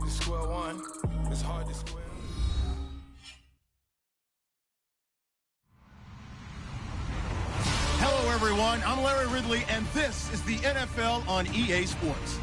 to square one. It's hard to square. Hello, everyone. I'm Larry Ridley, and this is the NFL on EA Sports.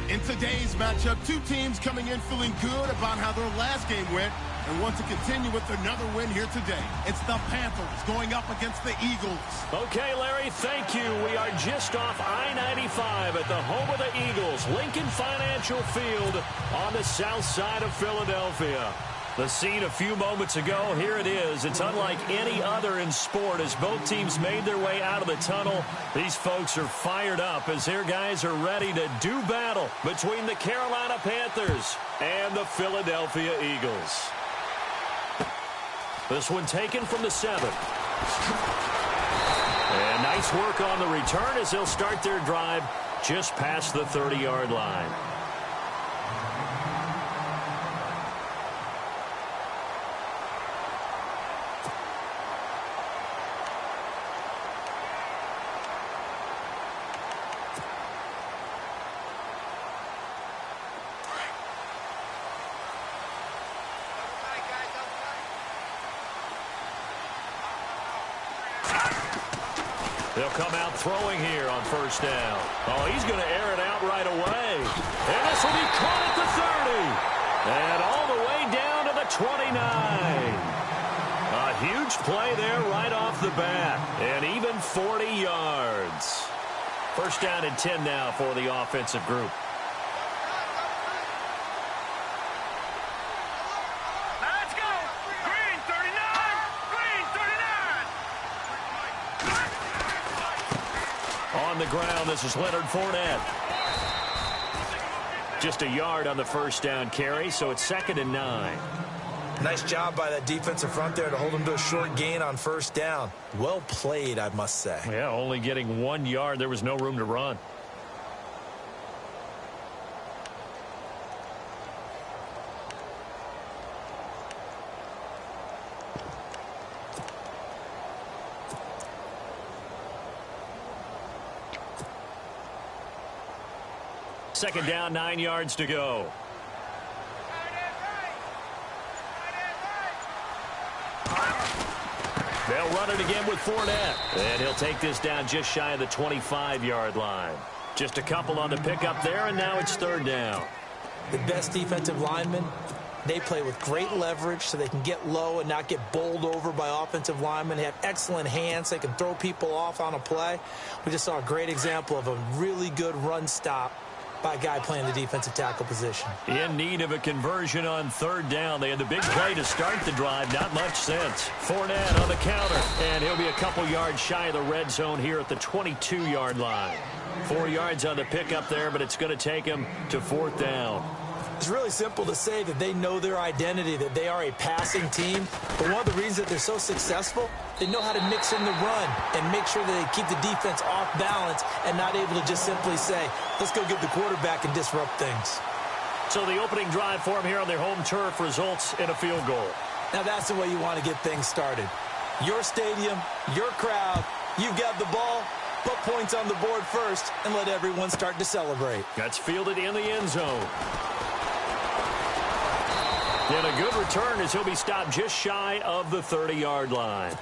In today's matchup, two teams coming in feeling good about how their last game went and want to continue with another win here today. It's the Panthers going up against the Eagles. Okay, Larry, thank you. We are just off I-95 at the home of the Eagles, Lincoln Financial Field on the south side of Philadelphia. The scene a few moments ago, here it is. It's unlike any other in sport as both teams made their way out of the tunnel. These folks are fired up as their guys are ready to do battle between the Carolina Panthers and the Philadelphia Eagles. This one taken from the 7. And nice work on the return as they'll start their drive just past the 30-yard line. They'll come out throwing here on first down. Oh, he's going to air it out right away. And this will be caught at the 30. And all the way down to the 29. A huge play there right off the bat. And even 40 yards. First down and 10 now for the offensive group. On the ground, this is Leonard Fournette. Just a yard on the first down carry, so it's 2nd and 9. Nice job by that defensive front there to hold him to a short gain on first down. Well played, I must say. Yeah, only getting 1 yard. There was no room to run. Second down, 9 yards to go. They'll run it again with Fournette. And he'll take this down just shy of the 25-yard line. Just a couple on the pickup there, and now it's 3rd down. The best defensive linemen, they play with great leverage so they can get low and not get bowled over by offensive linemen. They have excellent hands. They can throw people off on a play. We just saw a great example of a really good run stop by a guy playing the defensive tackle position. In need of a conversion on 3rd down. They had the big play to start the drive. Not much sense. Fournette on the counter. And he'll be a couple yards shy of the red zone here at the 22-yard line. 4 yards on the pickup there, but it's going to take him to 4th down. It's really simple to say that they know their identity, that they are a passing team. But one of the reasons that they're so successful, they know how to mix in the run and make sure that they keep the defense off balance and not able to just simply say, let's go get the quarterback and disrupt things. So the opening drive for them here on their home turf results in a field goal. Now that's the way you want to get things started. Your stadium, your crowd, you've got the ball, put points on the board first and let everyone start to celebrate. That's fielded in the end zone. And a good return as he'll be stopped just shy of the 30-yard line.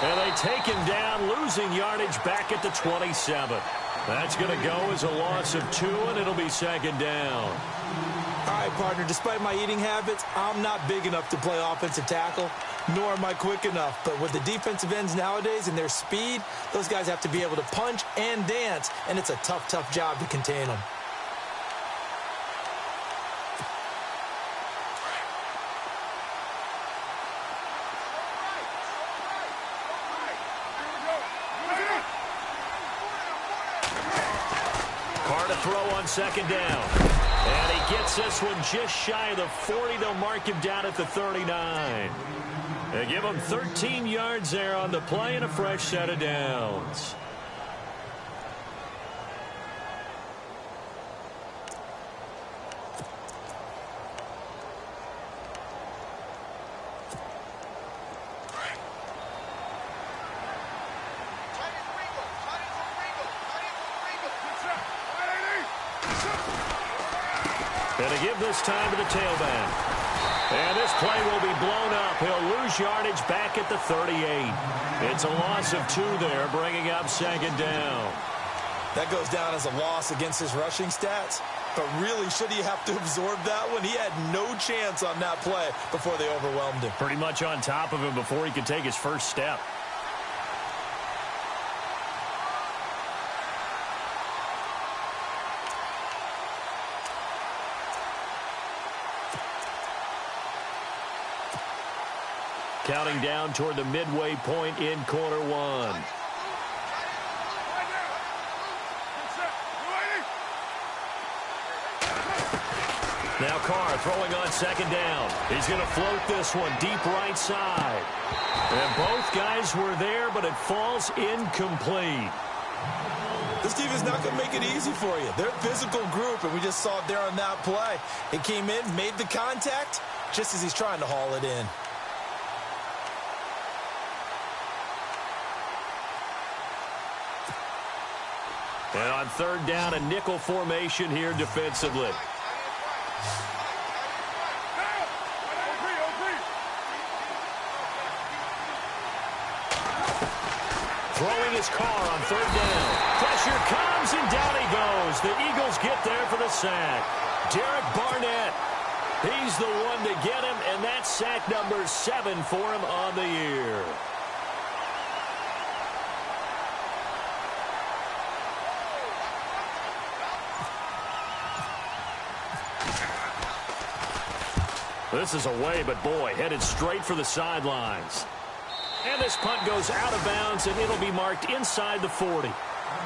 And they take him down, losing yardage back at the 27. That's going to go as a loss of 2, and it'll be 2nd down. All right, partner, despite my eating habits, I'm not big enough to play offensive tackle, nor am I quick enough. But with the defensive ends nowadays and their speed, those guys have to be able to punch and dance, and it's a tough, tough job to contain them. Throw on 2nd down. And he gets this one just shy of the 40. They'll mark him down at the 39. They give him 13 yards there on the play and a fresh set of downs. And to give this time to the tailback. And this play will be blown up. He'll lose yardage back at the 38. It's a loss of 2 there, bringing up second down. That goes down as a loss against his rushing stats. But really, should he have to absorb that one? He had no chance on that play before they overwhelmed him. Pretty much on top of him before he could take his first step. Counting down toward the midway point in quarter 1. Now Carr throwing on second down. He's going to float this one deep right side. And both guys were there, but it falls incomplete. This team is not going to make it easy for you. They're a physical group, and we just saw it there on that play. It came in, made the contact, just as he's trying to haul it in. And on third down, a nickel formation here defensively. Throwing his Carr on third down. Pressure comes, and down he goes. The Eagles get there for the sack. Derek Barnett, he's the one to get him, and that's sack number 7 for him on the year. This is away, but boy, headed straight for the sidelines. And this punt goes out of bounds, and it'll be marked inside the 40.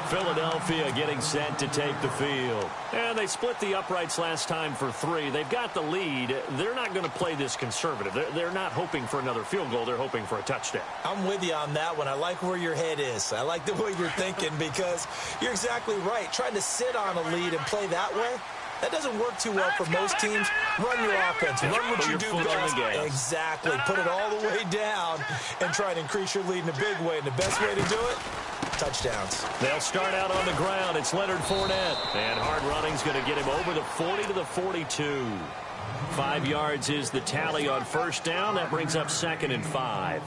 Philadelphia getting set to take the field. And they split the uprights last time for 3. They've got the lead. They're not going to play this conservative. They're not hoping for another field goal. They're hoping for a touchdown. I'm with you on that one. I like where your head is. I like the way you're thinking because you're exactly right. Trying to sit on a lead and play that way, that doesn't work too well for most teams. Run your offense. Run what you do best. Exactly. Put it all the way down and try and increase your lead in a big way. And the best way to do it, touchdowns. They'll start out on the ground. It's Leonard Fournette. And hard running's going to get him over the 40 to the 42. 5 yards is the tally on first down. That brings up 2nd and 5.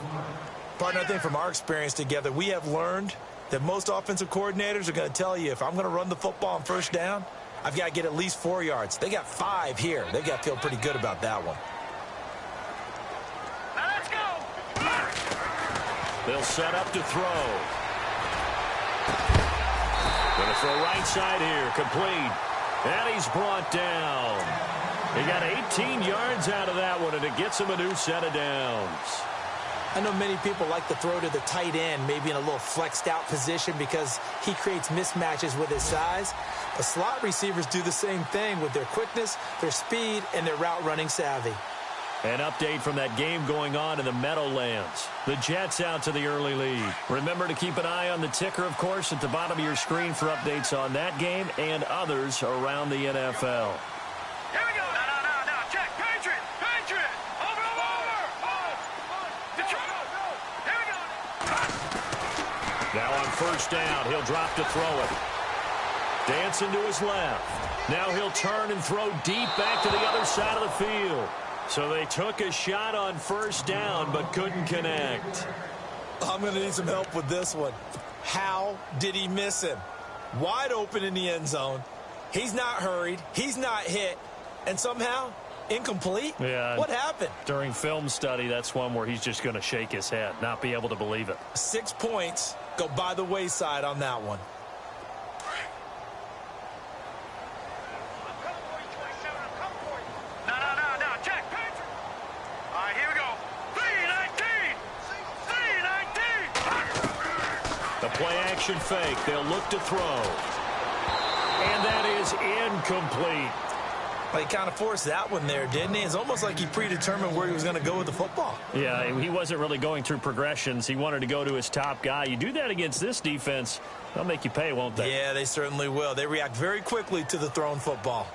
Partner, I think from our experience together, we have learned that most offensive coordinators are going to tell you, if I'm going to run the football on first down, I've got to get at least 4 yards. They got 5 here. They've got to feel pretty good about that one. Let's go. They'll set up to throw. Going to throw right side here. Complete. And he's brought down. He got 18 yards out of that one, and it gets him a new set of downs. I know many people like to throw to the tight end, maybe in a little flexed out position because he creates mismatches with his size. The slot receivers do the same thing with their quickness, their speed, and their route running savvy. An update from that game going on in the Meadowlands. The Jets out to the early lead. Remember to keep an eye on the ticker, of course, at the bottom of your screen for updates on that game and others around the NFL. Here we go. No. Check. Patriot. Over. Detroit. Here we go. Now on first down, he'll drop to throw it. Dancing to his left. Now he'll turn and throw deep back to the other side of the field. So they took a shot on first down but couldn't connect. I'm going to need some help with this one. How did he miss him? Wide open in the end zone. He's not hurried. He's not hit. And somehow, incomplete? Yeah. What happened? During film study, that's one where he's just going to shake his head, not be able to believe it. 6 points go by the wayside on that one. No. Check. Patriot. All right, here we go. 3-19. The play action fake. They'll look to throw. And that is incomplete. Well, he kind of forced that one there, didn't he? It's almost like he predetermined where he was going to go with the football. Yeah, he wasn't really going through progressions. He wanted to go to his top guy. You do that against this defense, they'll make you pay, won't they? Yeah, they certainly will. They react very quickly to the thrown football.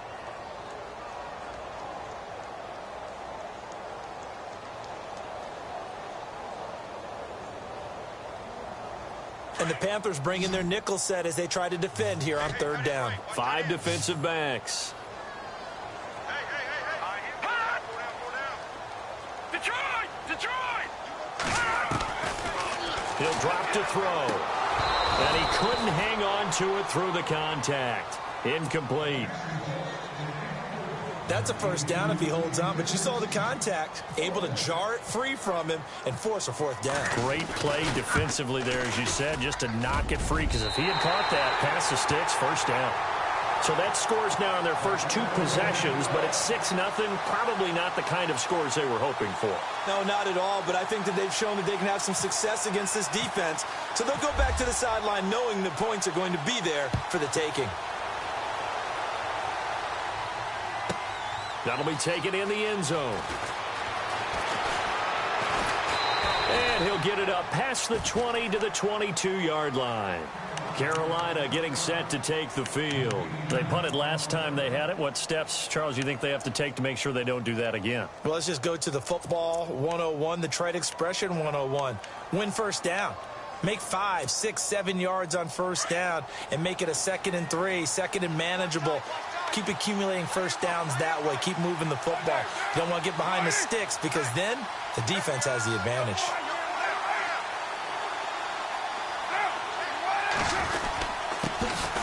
And the Panthers bring in their nickel set as they try to defend here on 3rd down. 5 defensive backs. Detroit! He'll drop to throw. And he couldn't hang on to it through the contact. Incomplete. That's a 1st down if he holds on, but you saw the contact, able to jar it free from him and force a 4th down. Great play defensively there, as you said, just to knock it free, because if he had caught that, past the sticks, 1st down. So that scores now on their first 2 possessions, but it's 6-0. Probably not the kind of scores they were hoping for. No, not at all, but I think that they've shown that they can have some success against this defense. So they'll go back to the sideline knowing the points are going to be there for the taking. That'll be taken in the end zone. And he'll get it up past the 20 to the 22-yard line. Carolina getting set to take the field. They punted last time they had it. What steps, Charles, you think they have to take to make sure they don't do that again? Well, let's just go to the football 101, the trite expression 101. Win 1st down. Make 5, 6, 7 yards on 1st down and make it a 2nd and 3, 2nd and manageable. Keep accumulating 1st downs that way. Keep moving the football. You don't want to get behind the sticks because then the defense has the advantage.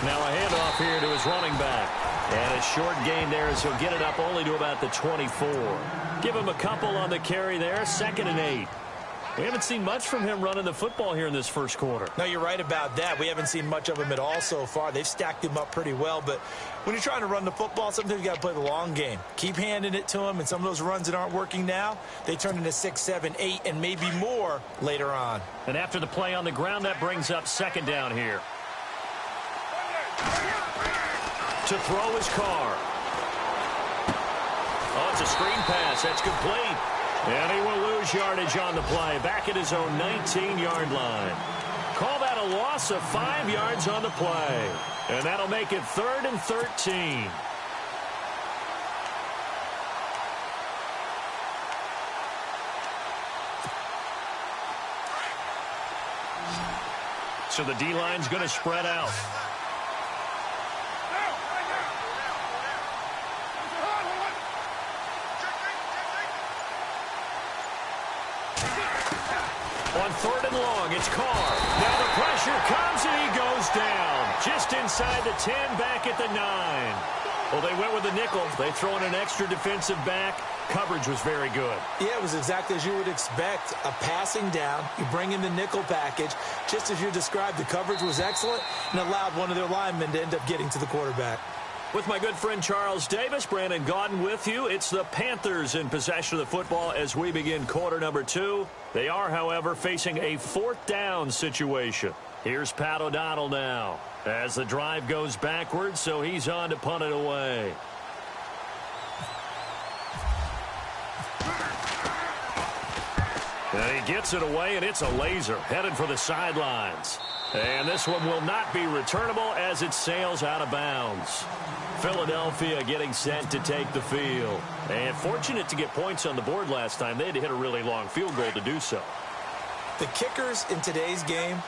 Now a handoff here to his running back. And a short gain there as he'll get it up only to about the 24. Give him a couple on the carry there. 2nd and 8. We haven't seen much from him running the football here in this 1st quarter. No, you're right about that. We haven't seen much of him at all so far. They've stacked him up pretty well, but when you're trying to run the football, sometimes you got to play the long game. Keep handing it to him, and some of those runs that aren't working now, they turn into 6, 7, 8, and maybe more later on. And after the play on the ground, that brings up 2nd down here. To throw his Carr. Oh, it's a screen pass. That's complete. And he will lose yardage on the play. Back at his own 19-yard line. Call that a loss of 5 yards on the play. And that'll make it 3rd and 13. So the D-line's going to spread out. On 3rd and long, it's Carr. Now the pressure comes and he goes down. Just inside the 10, back at the 9. Well, they went with the nickel. They throw in an extra defensive back. Coverage was very good. Yeah, it was exactly as you would expect. A passing down. You bring in the nickel package. Just as you described, the coverage was excellent and allowed one of their linemen to end up getting to the quarterback. With my good friend Charles Davis, Brandon Gaudin with you. It's the Panthers in possession of the football as we begin quarter number 2. They are, however, facing a 4th down situation. Here's Pat O'Donnell now as the drive goes backwards, so he's on to punt it away. And he gets it away, and it's a laser headed for the sidelines. And this one will not be returnable as it sails out of bounds. Philadelphia getting set to take the field. And fortunate to get points on the board last time. They had to hit a really long field goal to do so. The kickers in today's game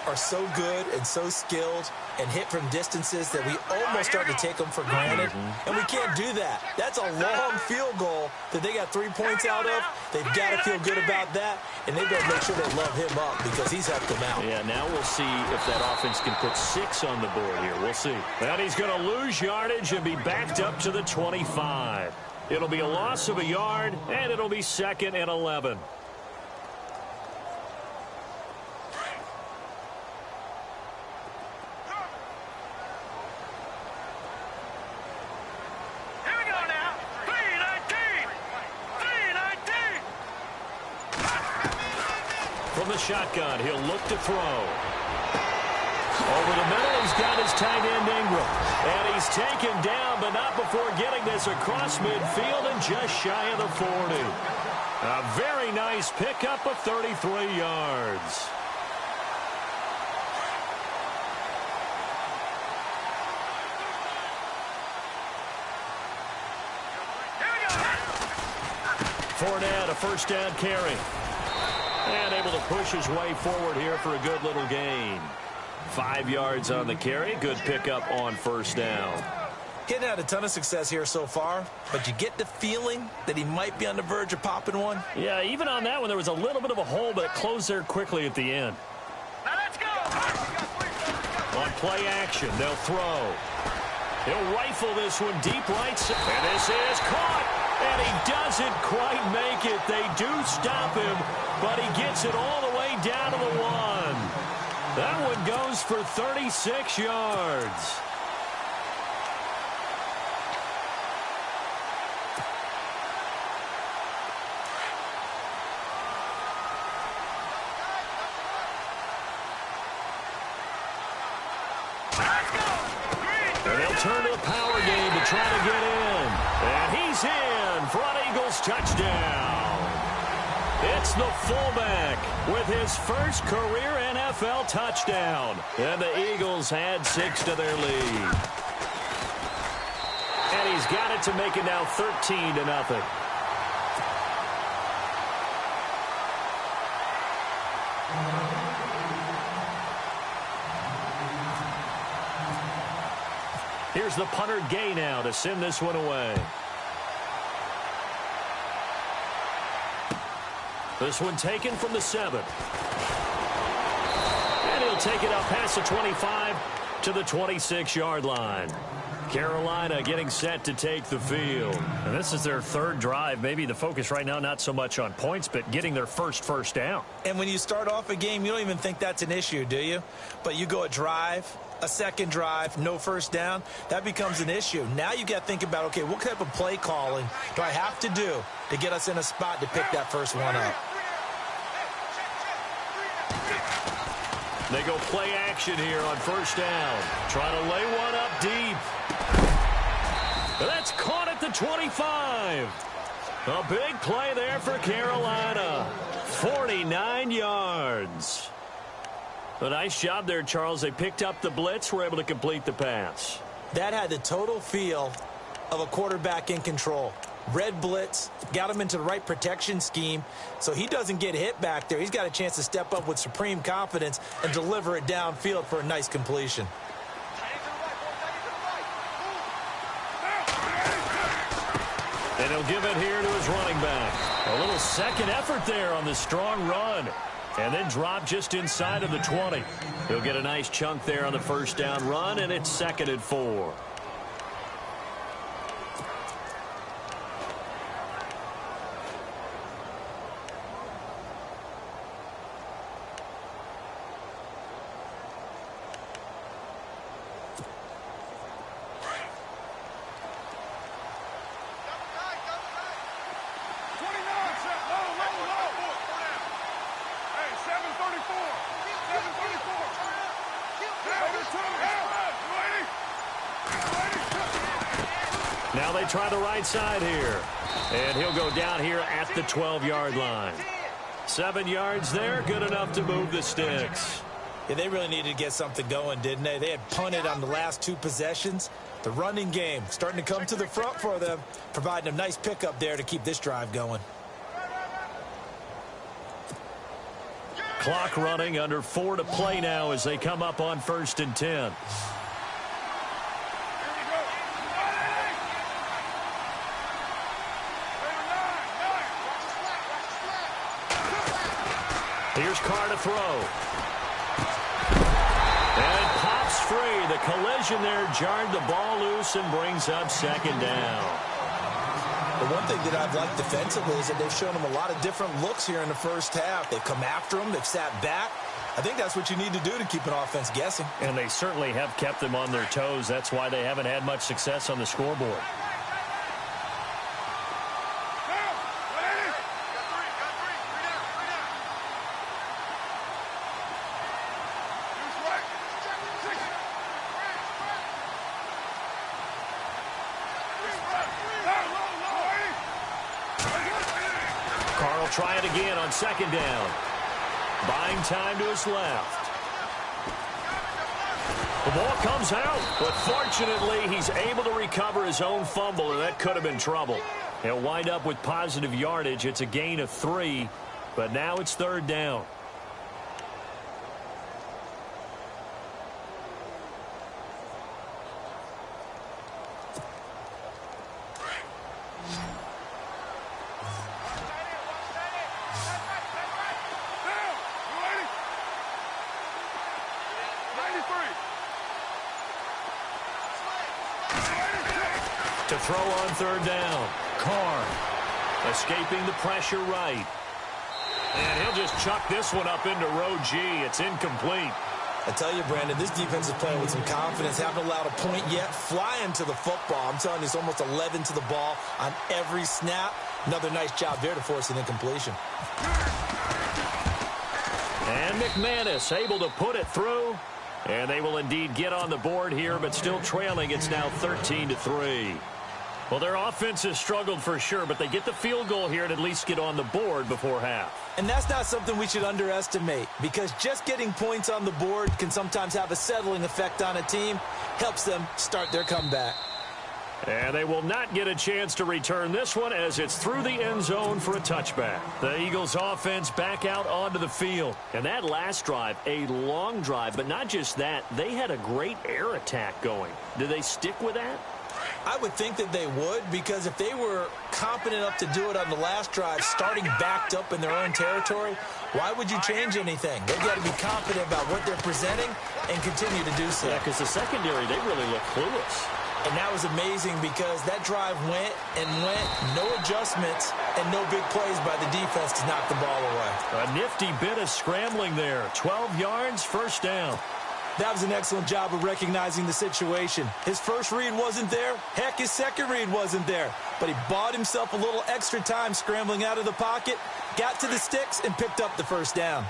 are so good and so skilled and hit from distances that we almost start to take them for granted. And we can't do that. That's a long field goal that they got 3 points out of. They've got to feel good about that, and they've got to make sure they love him up because he's helped them out. Yeah, now we'll see if that offense can put 6 on the board here. We'll see. And he's going to lose yardage and be backed up to the 25. It'll be a loss of a yard, and it'll be 2nd and 11. From the shotgun, he'll look to throw. Over the middle, he's got his tight end through. And he's taken down, but not before getting this across midfield and just shy of the 40. A very nice pickup of 33 yards. Fournette, a first down carry. And able to push his way forward here for a good little gain. 5 yards on the carry. Good pickup on first down. Getting had a ton of success here so far, but you get the feeling that he might be on the verge of popping one. Yeah, even on that one, there was a little bit of a hole, but it closed there quickly at the end. Now let's go. On play action, they'll throw. He'll rifle this one deep right side. And this is caught. And he doesn't quite make it. They do stop him, but he gets it all the way down to the 1. That one goes for 36 yards. And they'll turn to the power game to try to get in. And he's in. Front Eagles touchdown. It's the fullback with his first career NFL touchdown. And the Eagles add 6 to their lead. And he's got it to make it now 13-0. Here's the punter Gay now to send this one away. This one taken from the 7. And he'll take it up past the 25 to the 26-yard line. Carolina getting set to take the field. And this is their third drive. Maybe the focus right now not so much on points, but getting their first down. And when you start off a game, you don't even think that's an issue, do you? But you go a drive, a second drive, no first down, that becomes an issue. Now you got to think about, okay, what type of play calling do I have to do to get us in a spot to pick that first one up? They go play action here on first down. Trying to lay one up deep. That's caught at the 25. A big play there for Carolina. 49 yards. A nice job there, Charles. They picked up the blitz, were able to complete the pass. That had the total feel of a quarterback in control. Red blitz, got him into the right protection scheme, so he doesn't get hit back there. He's got a chance to step up with supreme confidence and deliver it downfield for a nice completion. And he'll give it here to his running back. A little second effort there on the strong run. And then drop just inside of the 20. He'll get a nice chunk there on the first down run, and it's 2nd and 4. Now they try the right side here. And he'll go down here at the 12-yard line. 7 yards there, good enough to move the sticks. Yeah, they really needed to get something going, didn't they? They had punted on the last 2 possessions. The running game starting to come to the front for them, providing a nice pickup there to keep this drive going. Clock running, under 4 to play now as they come up on 1st and 10. Here's Carr to throw. And it pops free. The collision there jarred the ball loose and brings up 2nd down. The one thing that I've liked defensively is that they've shown them a lot of different looks here in the first half. They've come after them. They've sat back. I think that's what you need to do to keep an offense guessing. And they certainly have kept them on their toes. That's why they haven't had much success on the scoreboard. They'll try it again on second down. Buying time to his left. The ball comes out, but fortunately he's able to recover his own fumble, and that could have been trouble. He'll wind up with positive yardage. It's a gain of 3, but now it's third down. To throw on third down. Carr escaping the pressure right. And he'll just chuck this one up into row G. It's incomplete. I tell you, Brandon, this defense is playing with some confidence. Haven't allowed a point yet. Flying to the football. I'm telling you, it's almost 11 to the ball on every snap. Another nice job there to force an incompletion. And McManus able to put it through. And they will indeed get on the board here, but still trailing. It's now 13-3. Well, their offense has struggled for sure, but they get the field goal here and at least get on the board before half. And that's not something we should underestimate, because just getting points on the board can sometimes have a settling effect on a team. Helps them start their comeback. And they will not get a chance to return this one as it's through the end zone for a touchback. The Eagles offense back out onto the field. And that last drive, a long drive, but not just that, they had a great air attack going. Do they stick with that? I would think that they would, because if they were competent enough to do it on the last drive, starting backed up in their own territory, why would you change anything? They've got to be confident about what they're presenting and continue to do so. Yeah, because the secondary, they really look clueless. And that was amazing because that drive went and went, no adjustments, and no big plays by the defense to knock the ball away. A nifty bit of scrambling there. 12 yards, first down. That was an excellent job of recognizing the situation. His first read wasn't there. Heck, his second read wasn't there. But he bought himself a little extra time scrambling out of the pocket, got to the sticks, and picked up the first down.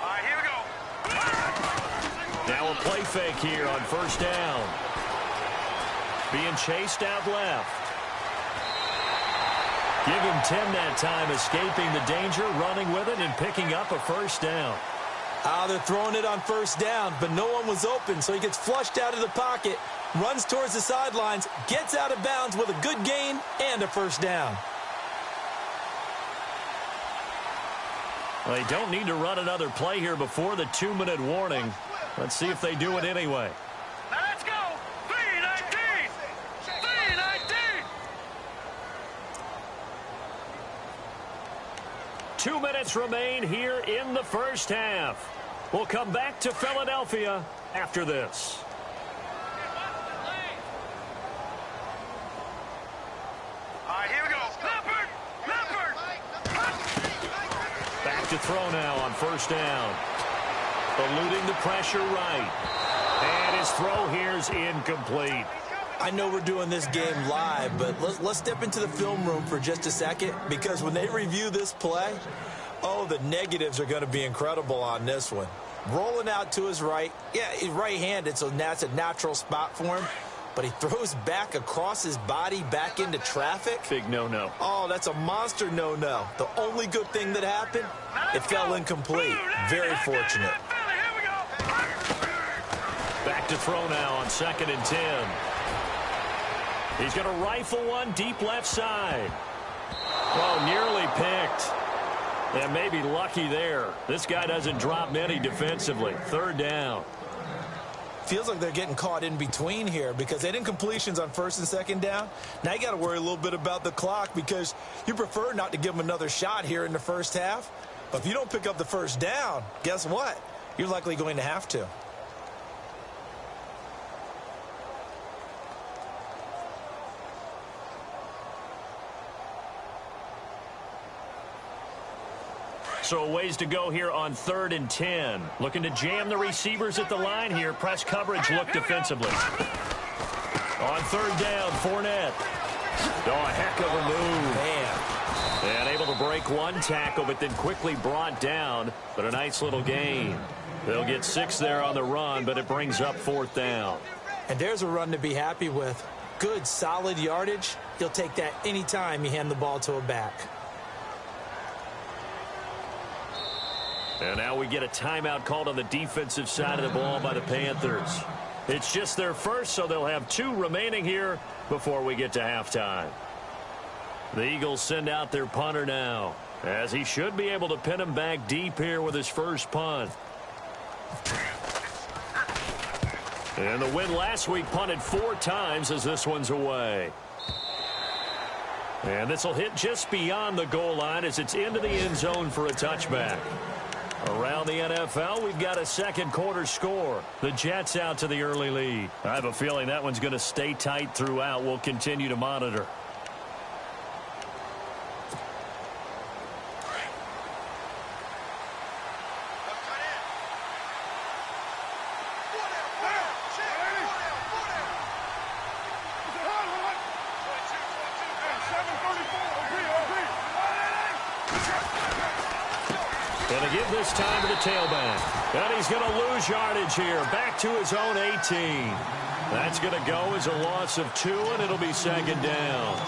All right, here we go. Now a play fake here on first down. Being chased out left. Give him 10 that time, escaping the danger, running with it, and picking up a first down. They're throwing it on first down, but no one was open, so he gets flushed out of the pocket, runs towards the sidelines, gets out of bounds with a good gain and a first down. Well, they don't need to run another play here before the 2-minute warning. Let's see if they do it anyway. Now let's go. 3-19. 3-19. 2 minutes remain here in the first half. We'll come back to Philadelphia after this. All right, here we go. Leopard. Back to throw now on first down. Eluding the pressure right. And his throw here is incomplete. I know we're doing this game live, but let's step into the film room for just a second, because when they review this play, oh, the negatives are going to be incredible on this one. Rolling out to his right. Yeah, he's right-handed, so that's a natural spot for him. But he throws back across his body back into traffic. Big no-no. Oh, that's a monster no-no. The only good thing that happened, it fell incomplete. Very fortunate. Back to throw now on 2nd and 10. He's going to rifle one deep left side. Oh, nearly picked. And maybe lucky there. This guy doesn't drop many defensively. Third down. Feels like they're getting caught in between here, because they didn't completions on 1st and 2nd down. Now you got to worry a little bit about the clock, because you prefer not to give them another shot here in the first half. But if you don't pick up the first down, guess what? You're likely going to have to. So a ways to go here on 3rd and 10. Looking to jam the receivers at the line here. Press coverage look defensively. On 3rd down, Fournette. Oh, a heck of a move. Man. And able to break one tackle, but then quickly brought down. But a nice little gain. They'll get 6 there on the run, but it brings up 4th down. And there's a run to be happy with. good, solid yardage, you'll take that anytime you hand the ball to a back. And now we get a timeout called on the defensive side of the ball by the Panthers. It's just their first, so they'll have 2 remaining here before we get to halftime. The Eagles send out their punter now, as he should be able to pin him back deep here with his first punt. And the win last week punted 4 times as this one's away. And this will hit just beyond the goal line as it's into the end zone for a touchback. Around the NFL, we've got a second quarter score. The Jets out to the early lead. I have a feeling that one's going to stay tight throughout. We'll continue to monitor. Going to give this time to the tailback. And he's going to lose yardage here. Back to his own 18. That's going to go as a loss of 2, and it'll be second down.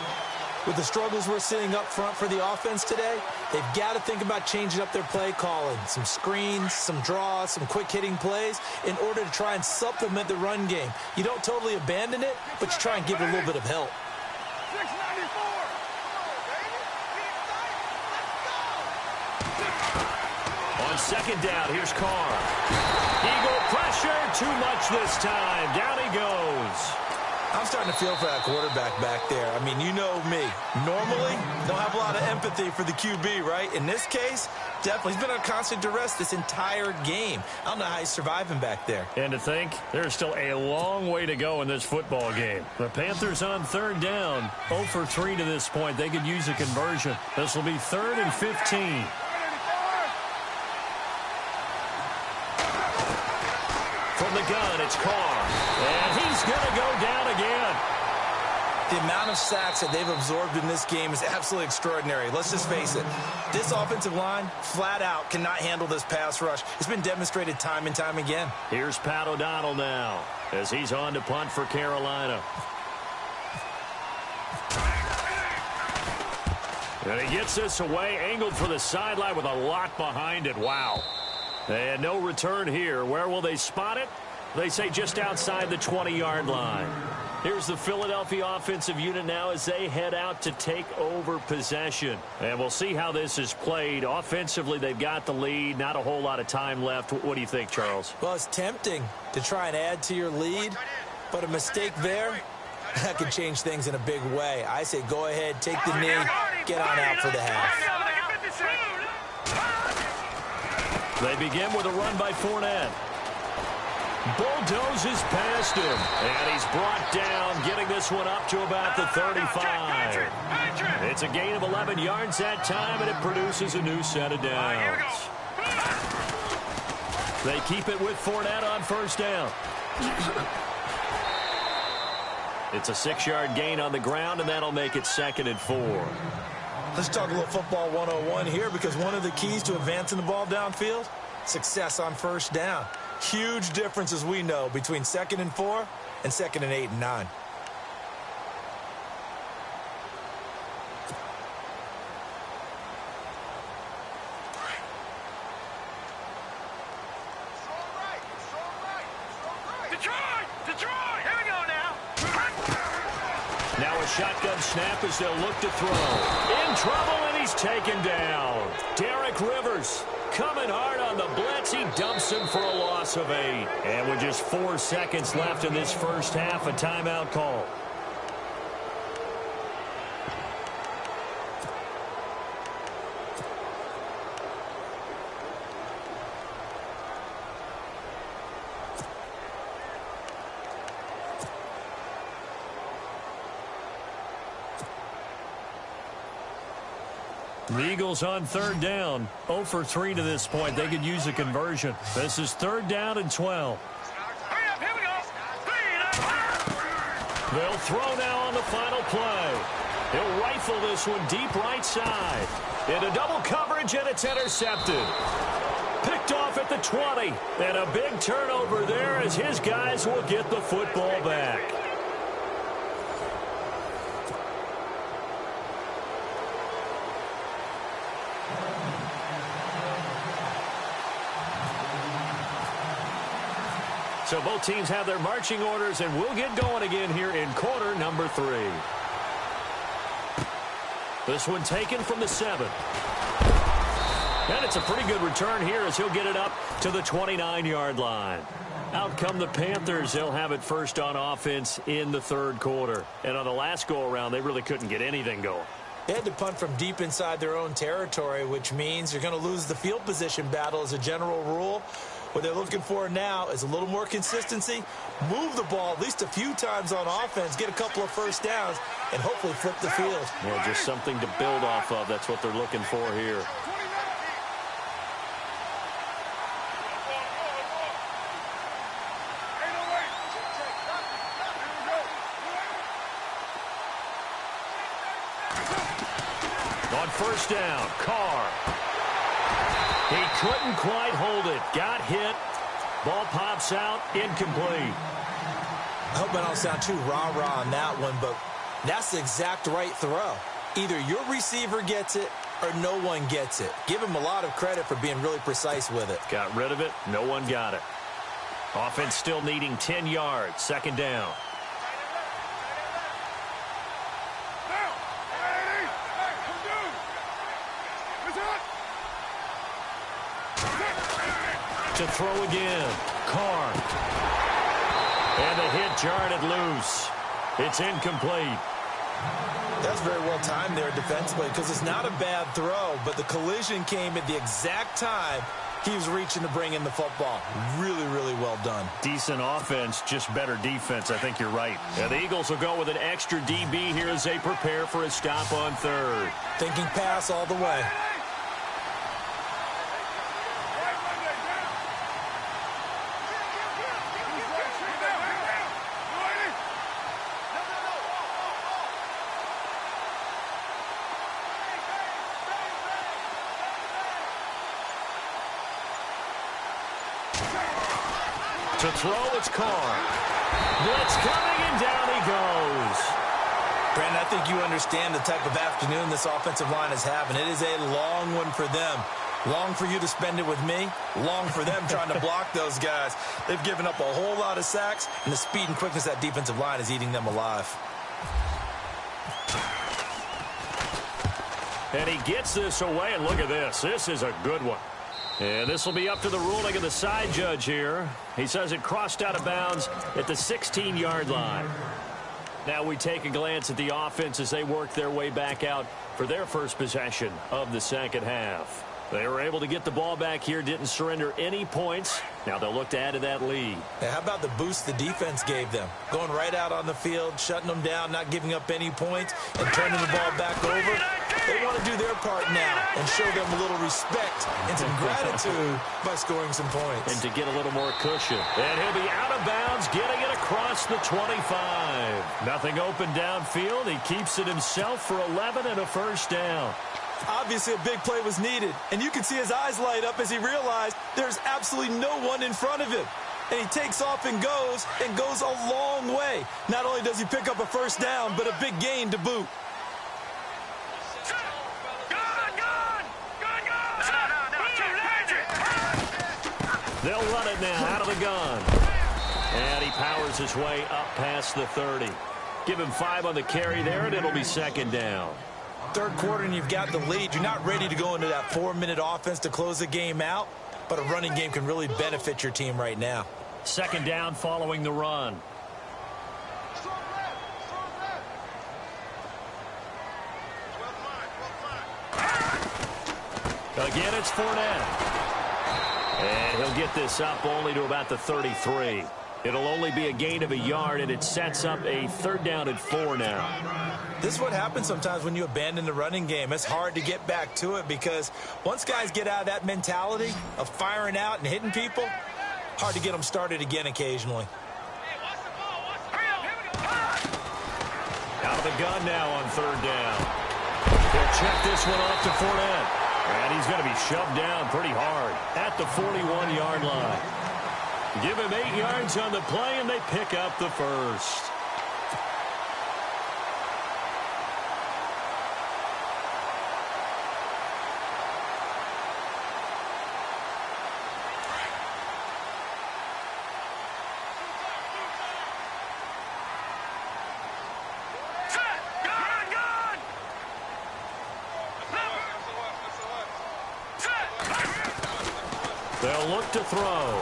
With the struggles we're seeing up front for the offense today, they've got to think about changing up their play calling. Some screens, some draws, some quick-hitting plays in order to try and supplement the run game. You don't totally abandon it, but you try and give it a little bit of help. 694. On second down, here's Carr. Eagle pressure, too much this time. Down he goes. I'm starting to feel for that quarterback back there. I mean, you know me. Normally, don't have a lot of empathy for the QB, right? In this case, definitely. He's been on constant duress this entire game. I don't know how he's surviving back there. And to think, there's still a long way to go in this football game. The Panthers on third down, 0 for 3 to this point. They could use a conversion. This will be 3rd and 15. From the gun, it's Carr. And he's going to go down again. The amount of sacks that they've absorbed in this game is absolutely extraordinary. Let's just face it. This offensive line, flat out, cannot handle this pass rush. It's been demonstrated time and time again. Here's Pat O'Donnell now as he's on to punt for Carolina. And he gets this away, angled for the sideline with a lot behind it. Wow. And no return here. Where will they spot it? They say just outside the 20-yard line. Here's the Philadelphia offensive unit now as they head out to take over possession. And we'll see how this is played. Offensively, they've got the lead. Not a whole lot of time left. What do you think, Charles? Well, it's tempting to try and add to your lead, but a mistake there, that could change things in a big way. I say go ahead, take the knee, get on out for the half. They begin with a run by Fournette. Bulldozes past him. And he's brought down, getting this one up to about the 35. It's a gain of 11 yards that time, and it produces a new set of downs. They keep it with Fournette on first down. It's a 6-yard gain on the ground, and that'll make it 2nd and 4. Let's talk a little football 101 here, because one of the keys to advancing the ball downfield, success on first down. Huge difference, as we know, between 2nd and 4 and 2nd and 8 and 9. Now a shotgun snap as they'll look to throw. In trouble, and he's taken down. Derek Rivers coming hard on the blitz. He dumps him for a loss of 8. And with just 4 seconds left in this first half, a timeout call. The Eagles on third down, 0 for 3 to this point. They could use a conversion. This is 3rd down and 12. They'll throw now on the final play. He'll rifle this one deep right side. Into double coverage, and it's intercepted. Picked off at the 20. And a big turnover there as his guys will get the football back. So both teams have their marching orders, and we'll get going again here in quarter number 3. This one taken from the 7. And it's a pretty good return here as he'll get it up to the 29-yard line. Out come the Panthers. They'll have it first on offense in the 3rd quarter. And on the last go-around, they really couldn't get anything going. They had to punt from deep inside their own territory, which means you're going to lose the field position battle as a general rule. What they're looking for now is a little more consistency, move the ball at least a few times on offense, get a couple of first downs, and hopefully flip the field. Yeah, just something to build off of. That's what they're looking for here. On first down, Carr. He couldn't quite hold it. Got hit. Ball pops out. Incomplete. I hope I don't sound too rah-rah on that one, but that's the exact right throw. Either your receiver gets it or no one gets it. Give him a lot of credit for being really precise with it. Got rid of it. No one got it. Offense still needing 10 yards. 2nd down. To throw again. Carr. And the hit jarred it loose. It's incomplete. That's very well timed there defensively because it's not a bad throw, but the collision came at the exact time he was reaching to bring in the football. Really, really well done. Decent offense, just better defense. I think you're right. Yeah, the Eagles will go with an extra DB here as they prepare for a stop on 3rd. Thinking pass all the way. To throw, it's Carr. Blitz coming, and down he goes. Brandon, I think you understand the type of afternoon this offensive line is having. It is a long one for them. Long for you to spend it with me. Long for them trying to block those guys. They've given up a whole lot of sacks, and the speed and quickness of that defensive line is eating them alive. And he gets this away, and look at this. This is a good one. And this will be up to the ruling of the side judge here. He says it crossed out of bounds at the 16-yard line. Now we take a glance at the offense as they work their way back out for their first possession of the 2nd half. They were able to get the ball back here, didn't surrender any points. Now they'll look to add to that lead. How about the boost the defense gave them? Going right out on the field, shutting them down, not giving up any points, and turning the ball back over. They want to do their part now and show them a little respect and some gratitude by scoring some points. And to get a little more cushion. And he'll be out of bounds, getting it across the 25. Nothing open downfield. He keeps it himself for 11 and a first down. Obviously, a big play was needed, and you can see his eyes light up as he realized there's absolutely no one in front of him. And he takes off and goes a long way. Not only does he pick up a first down, but a big gain to boot. They'll run it now out of the gun. And he powers his way up past the 30. Give him 5 on the carry there, and it'll be 2nd down. 3rd quarter, and you've got the lead. You're not ready to go into that 4-minute offense to close the game out, but a running game can really benefit your team right now. 2nd down following the run. Again, it's Fournette. And he'll get this up only to about the 33. It'll only be a gain of a yard, and it sets up a 3rd down and 4 now. This is what happens sometimes when you abandon the running game. It's hard to get back to it because once guys get out of that mentality of firing out and hitting people, hard to get them started again occasionally. Out of the gun now on 3rd down. He'll check this one off to Fournette. And he's going to be shoved down pretty hard at the 41-yard line. Give him 8 yards on the play, and they pick up the first. They'll look to throw.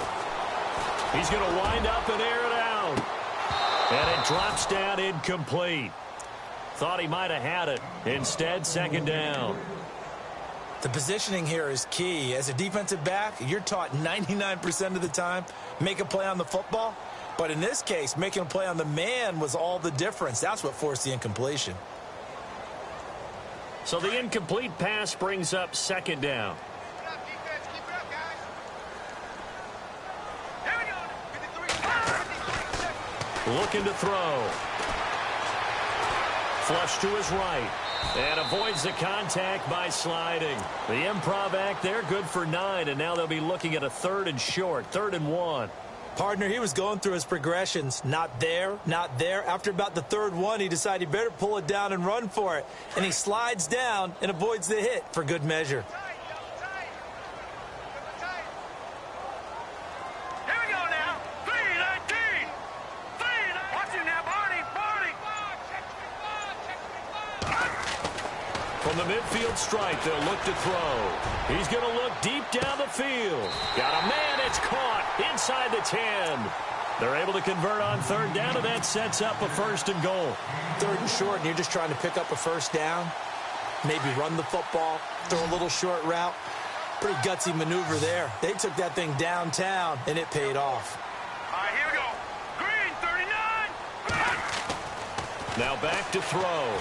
He's going to wind up and air it out. And it drops down incomplete. Thought he might have had it. Instead, second down. The positioning here is key. As a defensive back, you're taught 99% of the time, make a play on the football. But in this case, making a play on the man was all the difference. That's what forced the incompletion. So the incomplete pass brings up second down. Looking to throw. Flush to his right. And avoids the contact by sliding. The improv act there, good for 9. And now they'll be looking at a 3rd and short, 3rd and 1. Partner, he was going through his progressions. Not there, not there. After about the 3rd one, he decided he better pull it down and run for it. And he slides down and avoids the hit for good measure. From the midfield stripe, they'll look to throw. He's going to look deep down the field. Got a man, it's caught inside the 10. They're able to convert on 3rd down, and that sets up a 1st and goal. 3rd and short, and you're just trying to pick up a 1st down. Maybe run the football, throw a little short route. Pretty gutsy maneuver there. They took that thing downtown, and it paid off. All right, here we go. Green, 39. Now back to throw.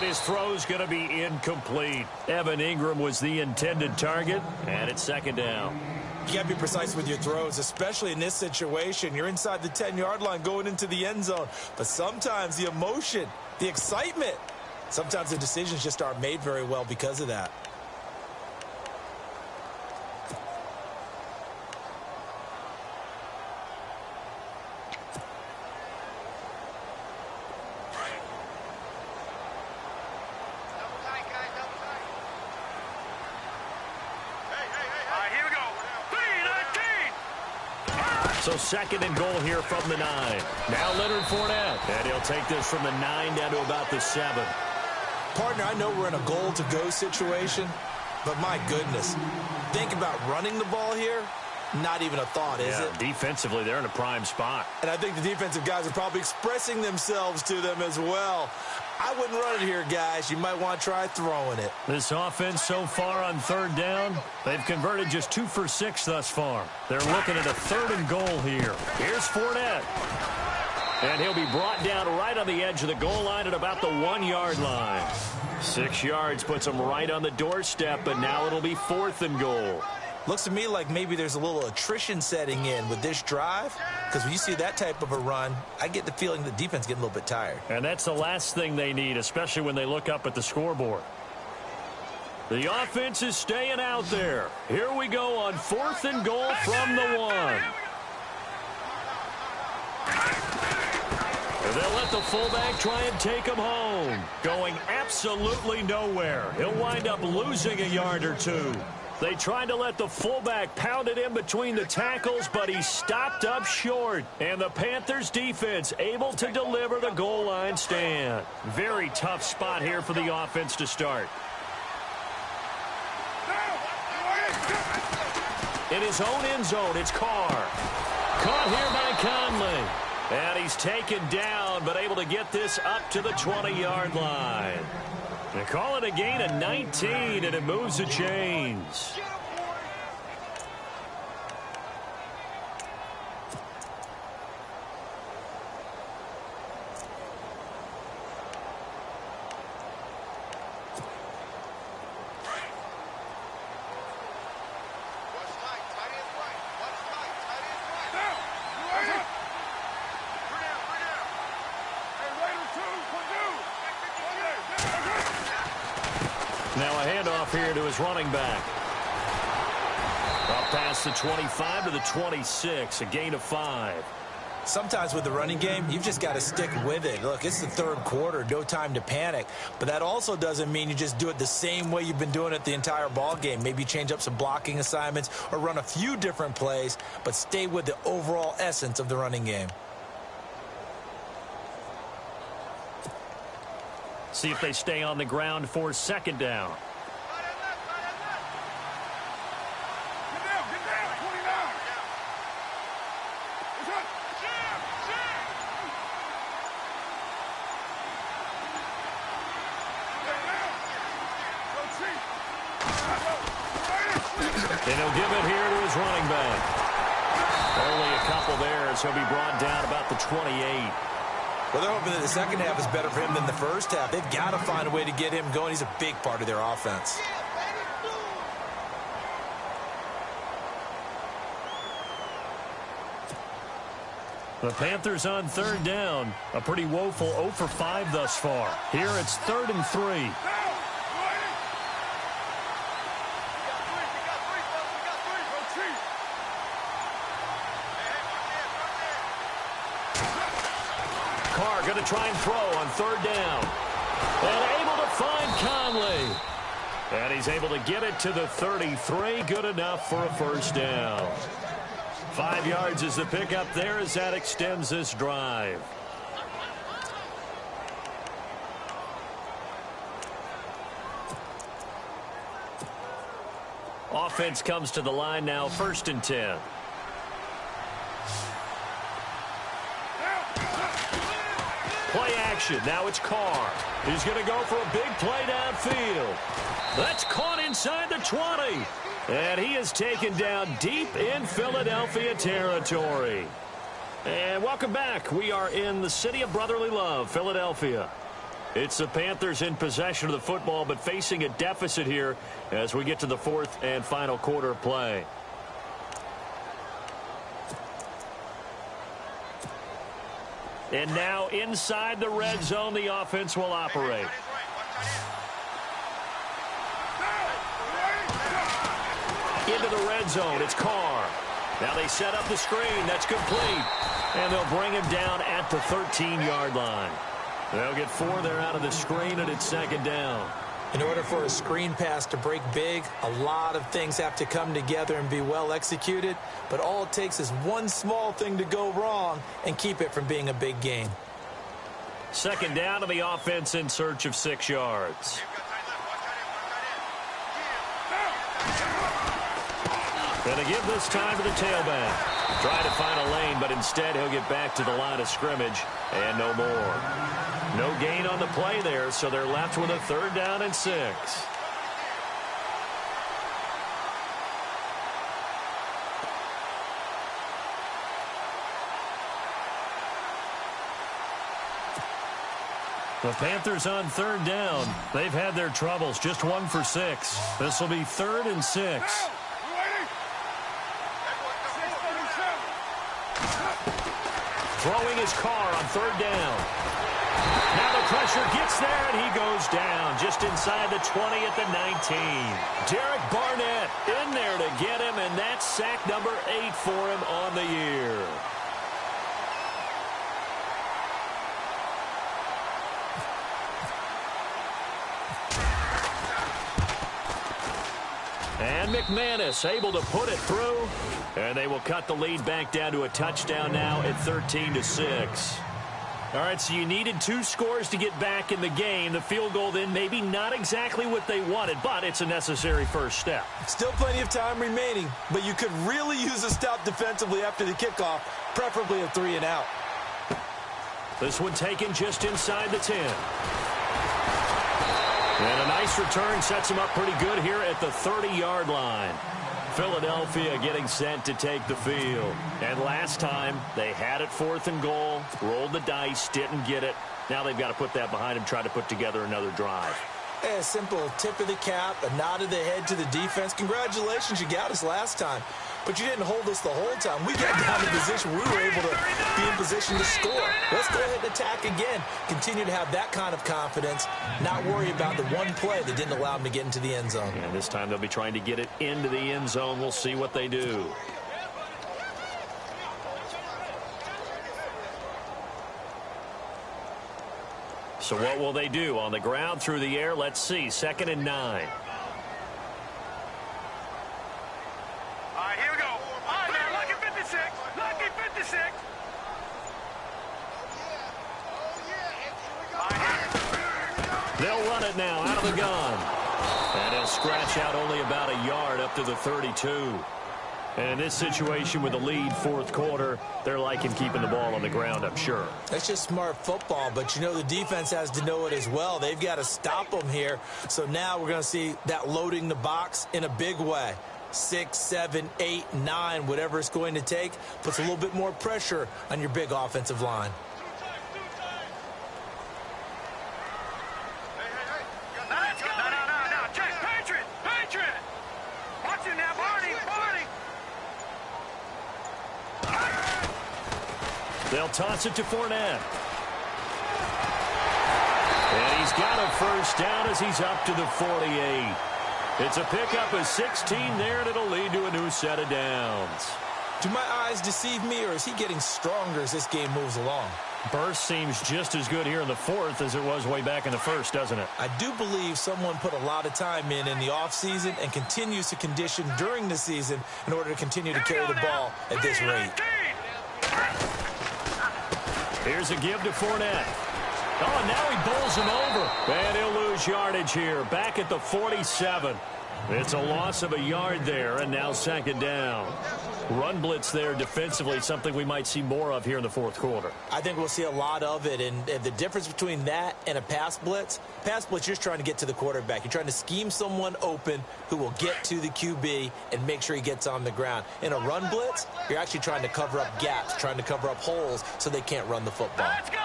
His throw's going to be incomplete. Evan Ingram was the intended target, and it's second down. You got to be precise with your throws, especially in this situation. You're inside the 10-yard line going into the end zone. But sometimes the emotion, the excitement, sometimes the decisions just aren't made very well because of that. So 2nd and goal here from the 9. Now Leonard Fournette. And he'll take this from the 9 down to about the 7. Partner, I know we're in a goal-to-go situation, but my goodness, think about running the ball here. Not even a thought, is it? Defensively, they're in a prime spot. And I think the defensive guys are probably expressing themselves to them as well. I wouldn't run it here, guys. You might want to try throwing it. This offense so far on 3rd down, they've converted just 2 for 6 thus far. They're looking at a 3rd and goal here. Here's Fournette. And he'll be brought down right on the edge of the goal line at about the 1-yard line. 6 yards puts him right on the doorstep, but now it'll be 4th and goal. Looks to me like maybe there's a little attrition setting in with this drive, because when you see that type of a run, I get the feeling the defense getting a little bit tired. And that's the last thing they need, especially when they look up at the scoreboard. The offense is staying out there. Here we go on 4th and goal from the 1. They'll let the fullback try and take him home. Going absolutely nowhere. He'll wind up losing a yard or 2. They tried to let the fullback pound it in between the tackles, but he stopped up short. And the Panthers defense able to deliver the goal line stand. Very tough spot here for the offense to start. In his own end zone, it's Carr. Caught here by Conley. And he's taken down, but able to get this up to the 20-yard line. They call it a gain of 19, and it moves the chains. Now a handoff here to his running back. Up past the 25 to the 26, a gain of 5. Sometimes with the running game, you've just got to stick with it. Look, it's the 3rd quarter, no time to panic. But that also doesn't mean you just do it the same way you've been doing it the entire ball game. Maybe change up some blocking assignments or run a few different plays, but stay with the overall essence of the running game. See if they stay on the ground for 2nd down. And he'll give it here to his running back. Only a couple there as he'll be brought down about the 28. Well, they're hoping that the second half is better for him than the first half. They've got to find a way to get him going. He's a big part of their offense. The Panthers on third down. A pretty woeful 0 for 5 thus far. Here it's 3rd and 3. Carr going to try and throw on 3rd down. And able to find Conley. And he's able to get it to the 33. Good enough for a first down. 5 yards is the pickup there as that extends this drive. Offense comes to the line now, 1st and 10. Play action. Now it's Carr. He's going to go for a big play downfield. That's caught inside the 20. And he is taken down deep in Philadelphia territory. And welcome back. We are in the city of brotherly love, Philadelphia. It's the Panthers in possession of the football, but facing a deficit here as we get to the 4th and final quarter of play. And now inside the red zone, the offense will operate. Into the red zone, it's Carr. Now they set up the screen. That's complete. And they'll bring him down at the 13-yard line. They'll get 4 there out of the screen, and it's 2nd down. In order for a screen pass to break big, a lot of things have to come together and be well executed. But all it takes is one small thing to go wrong and keep it from being a big gain. 2nd down to the offense in search of 6 yards. Going to give this time to the tailback. Try to find a lane, but instead he'll get back to the line of scrimmage and no more. No gain on the play there, so they're left with a 3rd down and 6. The Panthers on 3rd down. They've had their troubles, just 1 for 6. This will be 3rd and 6. Throwing his Carr on 3rd down. Now the pressure gets there, and he goes down just inside the 20 at the 19. Derek Barnett in there to get him, and that's sack number 8 for him on the year. And McManus able to put it through. And they will cut the lead back down to a touchdown now at 13-6. All right, so you needed 2 scores to get back in the game. The field goal then maybe not exactly what they wanted, but it's a necessary first step. Still plenty of time remaining, but you could really use a stop defensively after the kickoff, preferably a 3 and out. This one taken just inside the 10. And a nice return sets him up pretty good here at the 30-yard line. Philadelphia getting set to take the field. And last time, they had it 4th and goal, rolled the dice, didn't get it. Now they've got to put that behind them, try to put together another drive. A simple tip of the cap, a nod of the head to the defense. Congratulations, you got us last time. But you didn't hold us the whole time. We got down in position. We were able to be in position to score. Let's go ahead and attack again. Continue to have that kind of confidence. Not worry about the one play that didn't allow them to get into the end zone. And this time they'll be trying to get it into the end zone. We'll see what they do. So what will they do? On the ground, through the air, let's see. 2nd and 9. They'll run it now out of the gun. And he'll scratch out only about a yard up to the 32. And in this situation with the lead 4th quarter, they're liking keeping the ball on the ground, I'm sure. That's just smart football, but you know the defense has to know it as well. They've got to stop them here. So now we're going to see that loading the box in a big way. 6, 7, 8, 9, whatever it's going to take, puts a little bit more pressure on your big offensive line. They'll toss it to Fournette. And he's got a first down as he's up to the 48. It's a pickup of 16 there, and it'll lead to a new set of downs. Do my eyes deceive me, or is he getting stronger as this game moves along? Burst seems just as good here in the fourth as it was way back in the first, doesn't it? I do believe someone put a lot of time in the offseason and continues to condition during the season in order to continue to carry the ball at this rate. Here's a give to Fournette. Oh, and now he bowls him over. And he'll lose yardage here, back at the 47. It's a loss of a yard there, and now second down. Run blitz there defensively, something we might see more of here in the fourth quarter. I think we'll see a lot of it, and the difference between that and a pass blitz, you're just trying to get to the quarterback. You're trying to scheme someone open who will get to the QB and make sure he gets on the ground. In a run blitz, you're actually trying to cover up gaps, trying to cover up holes so they can't run the football. Let's go!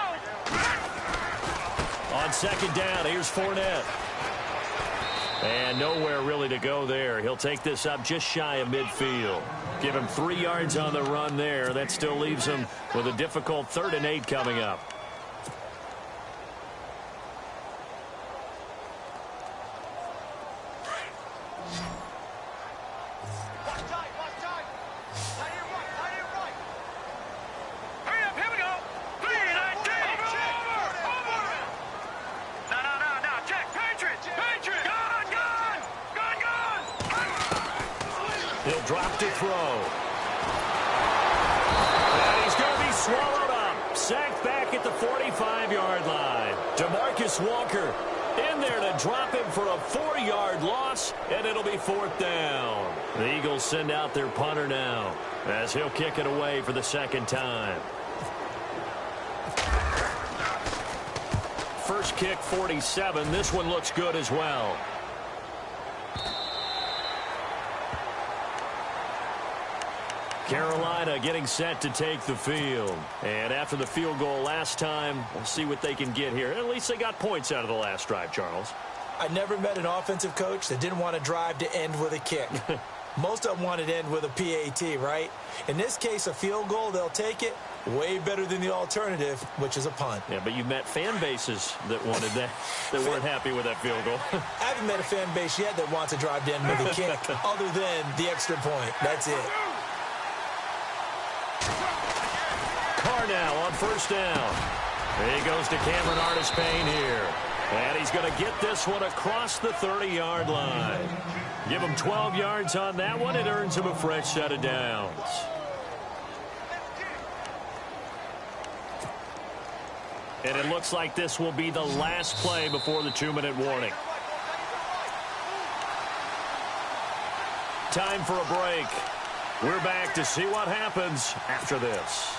On second down, here's Fournette. And nowhere really to go there. He'll take this up just shy of midfield. Give him 3 yards on the run there. That still leaves him with a difficult 3rd and 8 coming up. He'll drop to throw. And he's going to be swallowed up. Sacked back at the 45-yard line. DeMarcus Walker in there to drop him for a 4-yard loss, and it'll be 4th down. The Eagles send out their punter now as he'll kick it away for the second time. First kick, 47. This one looks good as well. Carolina getting set to take the field. And after the field goal last time, we'll see what they can get here. At least they got points out of the last drive, Charles. I never met an offensive coach that didn't want to drive to end with a kick. Most of them wanted to end with a PAT, right? In this case, a field goal, they'll take it. Way better than the alternative, which is a punt. Yeah, but you met fan bases that wanted that, that weren't happy with that field goal. I haven't met a fan base yet that wants to drive to end with a kick, other than the extra point. That's it. Carr now on first down. He goes to Cameron Artis-Payne here. And he's going to get this one across the 30-yard line. Give him 12 yards on that one. It earns him a fresh set of downs. And it looks like this will be the last play before the 2-minute warning. Time for a break. We're back to see what happens after this.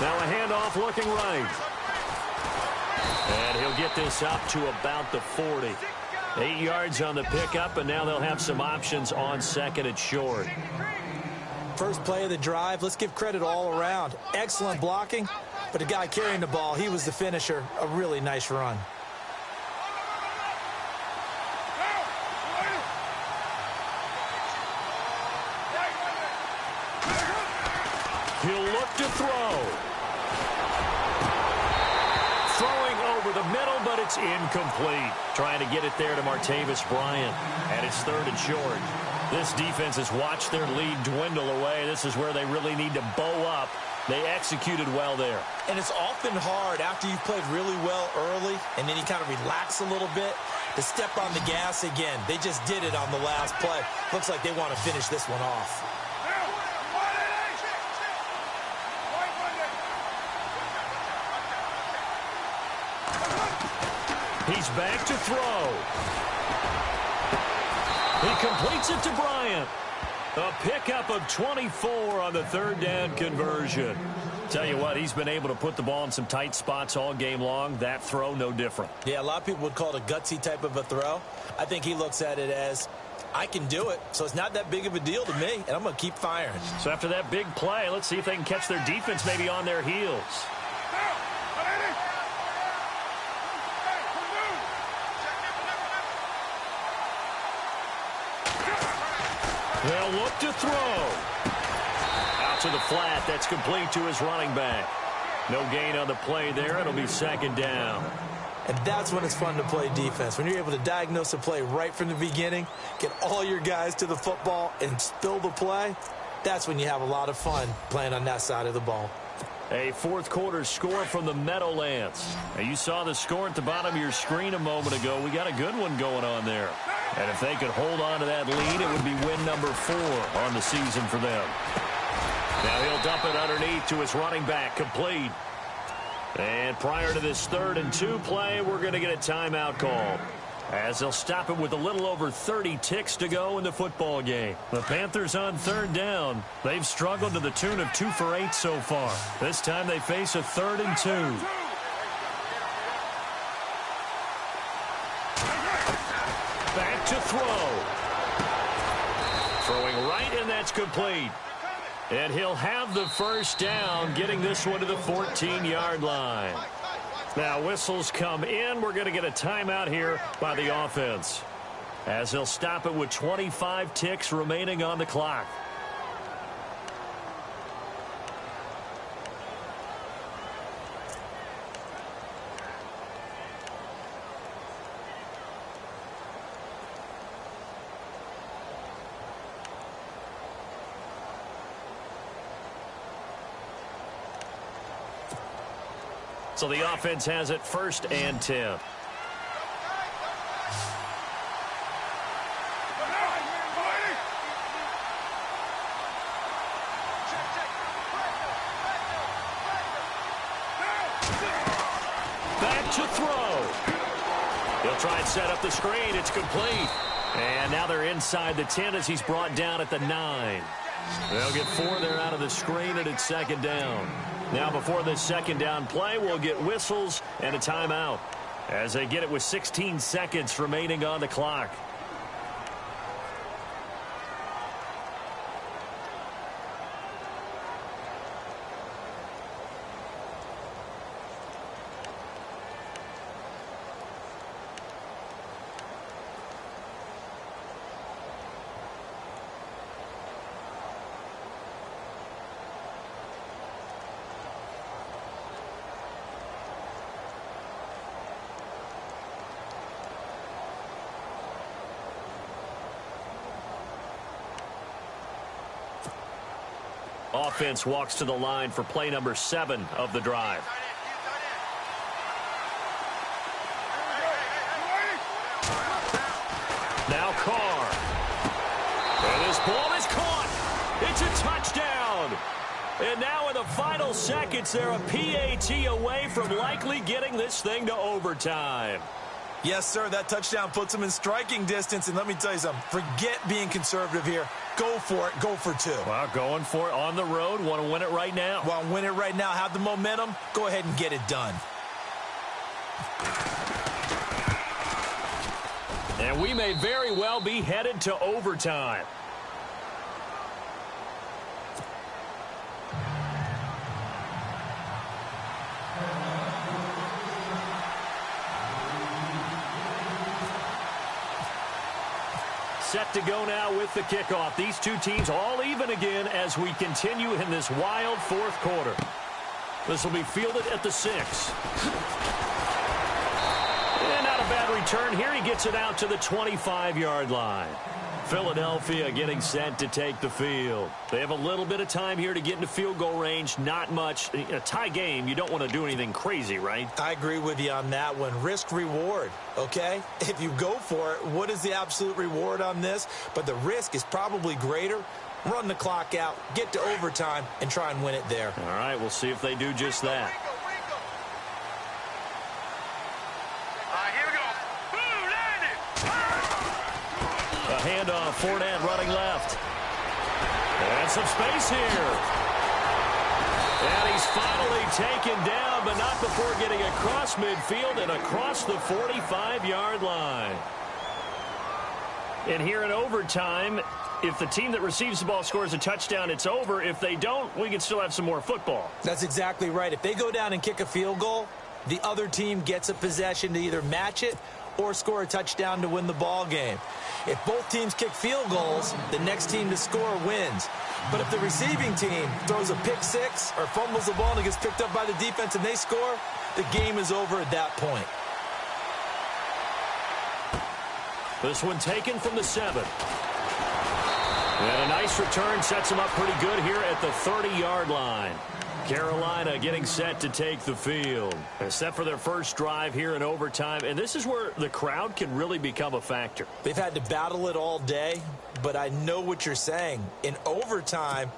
Now a handoff looking right. And he'll get this up to about the 40. 8 yards on the pickup, and now they'll have some options on second and short. First play of the drive, let's give credit all around. Excellent blocking, but the guy carrying the ball, he was the finisher. A really nice run. He'll look to throw. Throwing over the middle, but it's incomplete. Trying to get it there to Martavis Bryant. And it's third and short. This defense has watched their lead dwindle away. This is where they really need to bow up. They executed well there. And it's often hard after you've played really well early and then you kind of relax a little bit to step on the gas again. They just did it on the last play. Looks like they want to finish this one off. He's back to throw. He completes it to Bryant. A pickup of 24 on the third down conversion. Tell you what, he's been able to put the ball in some tight spots all game long. That throw, no different. Yeah, a lot of people would call it a gutsy type of a throw. I think he looks at it as, I can do it, so it's not that big of a deal to me, and I'm going to keep firing. So after that big play, let's see if they can catch their defense maybe on their heels. They'll look to throw. Out to the flat. That's complete to his running back. No gain on the play there. It'll be second down. And that's when it's fun to play defense. When you're able to diagnose a play right from the beginning, get all your guys to the football, and spill the play, that's when you have a lot of fun playing on that side of the ball. A fourth quarter score from the Meadowlands. Now, you saw the score at the bottom of your screen a moment ago. We got a good one going on there. And if they could hold on to that lead, it would be win number 4 on the season for them. Now he'll dump it underneath to his running back, complete. And prior to this 3rd and 2 play, we're going to get a timeout call, as they'll stop it with a little over 30 ticks to go in the football game. The Panthers on 3rd down. They've struggled to the tune of 2 for 8 so far. This time they face a 3rd and 2. Back to throw. Throwing right, and that's complete. And he'll have the first down, getting this one to the 14-yard line. Now, whistles come in. We're going to get a timeout here by the offense, as they'll stop it with 25 ticks remaining on the clock. So the offense has it 1st and 10. Back to throw. He'll try and set up the screen. It's complete. And now they're inside the 10 as he's brought down at the 9. They'll get 4 there out of the screen, and it's 2nd down. Now, before this 2nd down play, we'll get whistles and a timeout, as they get it with 16 seconds remaining on the clock. Offense walks to the line for play number 7 of the drive. Now Carr. And this ball is caught. It's a touchdown. And now in the final seconds, they're a PAT away from likely getting this thing to overtime. Yes, sir, that touchdown puts them in striking distance. And let me tell you something, forget being conservative here. Go for it. Go for 2. Well, going for it on the road. Want to win it right now. Want to win it right now. Have the momentum. Go ahead and get it done. And we may very well be headed to overtime. Set to go now with the kickoff. These two teams all even again as we continue in this wild 4th quarter. This will be fielded at the 6. And not a bad return here. He gets it out to the 25-yard line. Philadelphia getting set to take the field. They have a little bit of time here to get into field goal range. Not much. A tie game, you don't want to do anything crazy, right? I agree with you on that one. Risk reward, okay? If you go for it, what is the absolute reward on this? But the risk is probably greater. Run the clock out, get to overtime, and try and win it there. All right, we'll see if they do just that. Here we go. handoff. Fournette running left. And some space here. And he's finally taken down, but not before getting across midfield and across the 45-yard line. And here in overtime, if the team that receives the ball scores a touchdown, it's over. If they don't, we can still have some more football. That's exactly right. If they go down and kick a field goal, the other team gets a possession to either match it or score a touchdown to win the ball game. If both teams kick field goals, the next team to score wins. But if the receiving team throws a pick six or fumbles the ball and it gets picked up by the defense and they score, the game is over at that point. This one taken from the 7. And a nice return sets them up pretty good here at the 30-yard line. Carolina getting set to take the field. They're set for their first drive here in overtime, and this is where the crowd can really become a factor. They've had to battle it all day, but I know what you're saying. In overtime,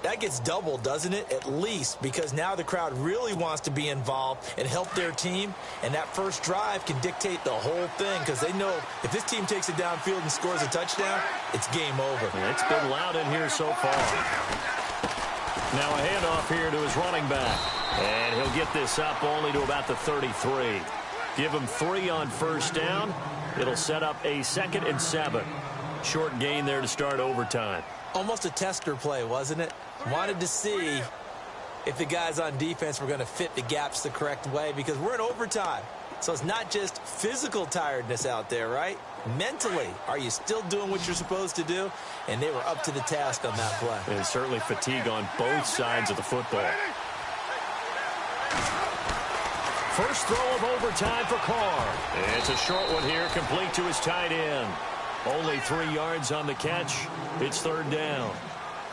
that gets doubled, doesn't it? At least, because now the crowd really wants to be involved and help their team, and that first drive can dictate the whole thing because they know if this team takes it downfield and scores a touchdown, it's game over. It's been loud in here so far. Now a handoff here to his running back. And he'll get this up only to about the 33. Give him 3 on first down. It'll set up a 2nd and 7. Short gain there to start overtime. Almost a tester play, wasn't it? Wanted to see if the guys on defense were going to fit the gaps the correct way because we're in overtime. So it's not just physical tiredness out there, right? Mentally, are you still doing what you're supposed to do? And they were up to the task on that play. And certainly fatigue on both sides of the football. First throw of overtime for Carr. It's a short one here, complete to his tight end. Only 3 yards on the catch. It's 3rd down.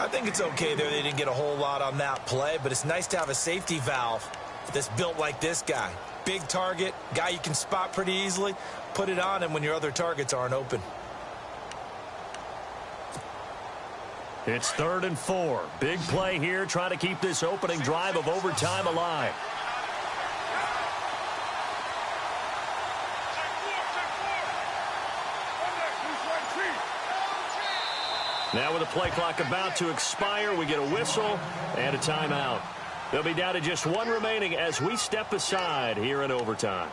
I think it's okay there. They didn't get a whole lot on that play, but it's nice to have a safety valve that's built like this guy. Big target, guy you can spot pretty easily. Put it on him when your other targets aren't open. It's 3rd and 4. Big play here, trying to keep this opening drive of overtime alive. Now with the play clock about to expire, we get a whistle and a timeout. They'll be down to just 1 remaining as we step aside here in overtime.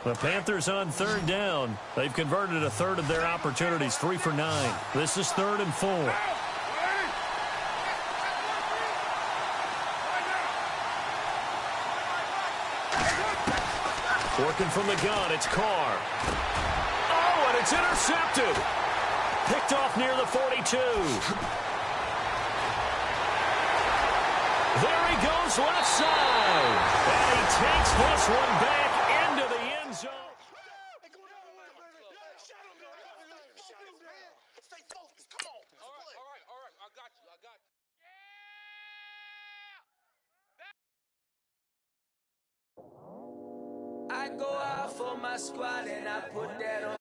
The Panthers on 3rd down. They've converted a 1/3 of their opportunities, 3 for 9. This is 3rd and 4. Working from the gun, it's Carr. Oh, and it's intercepted. Picked off near the 42. There he goes left side. And he takes this one back into the end zone. I go out for my squad and I put that